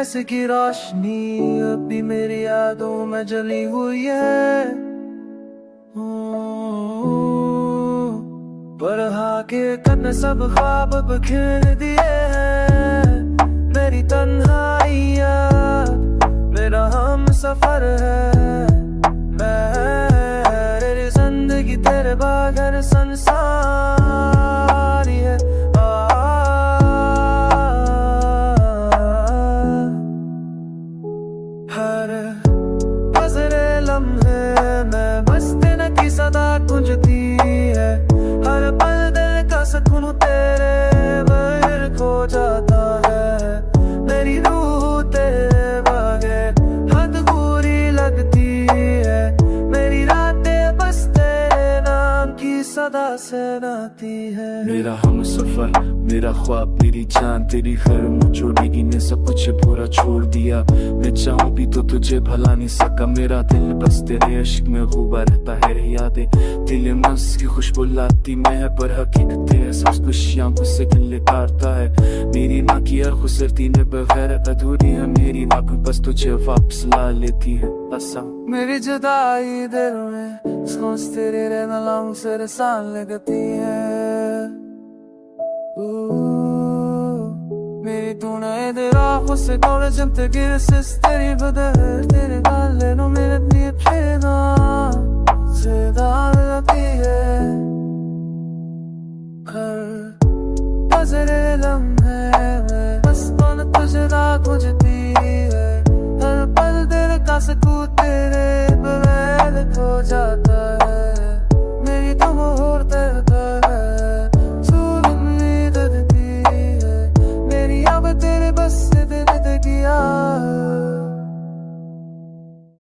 जैसे कि रोशनी अब भी मेरी यादों में जली हुई है। बरहा के कन सब ख्वाब बिखेर दिए हैं। मेरी तन्हाइया मेरा हम सफर है। मेरी जिंदगी तेरे बगैर संसार है। हर गुज़रे लम्हे में मस्ती न की सदा गूंजती है। हर पल दिल का सुकून तेरे बगैर खो जाता है। मेरी रूह तेरे बगैर हद पूरी लगती है। मेरी रातें बस तेरे नाम की सदा से नाती है। मेरा हम सफर मेरा ख्वाब मेरी जान तेरी घर मुझोड़ेगी ने सब कुछ पूरा छोड़ दिया। मैं चाहूं भी तो तुझे भला नहीं सका। मेरा दिल बस तेरे इश्क में डूबा रहता है। यादें दिल मस्त की खुशबू लाती मैं है पर हकीकत एहसास खुशियां मुझसे दिल काटता है। मेरी ना की हर खुसरती ने बगैर अधूरी है। मेरी नाक बस तुझे वापस ला लेती है। मेरी जुदाई दिल में सांस तेरे रहना लाऊं से सान लगती है। मेरी तूने इधर आँखों से कौन जमते गिर सिस तेरी बदल तेरे गाल नो मेरे अपनी प्रेरणा से दाल लगती है।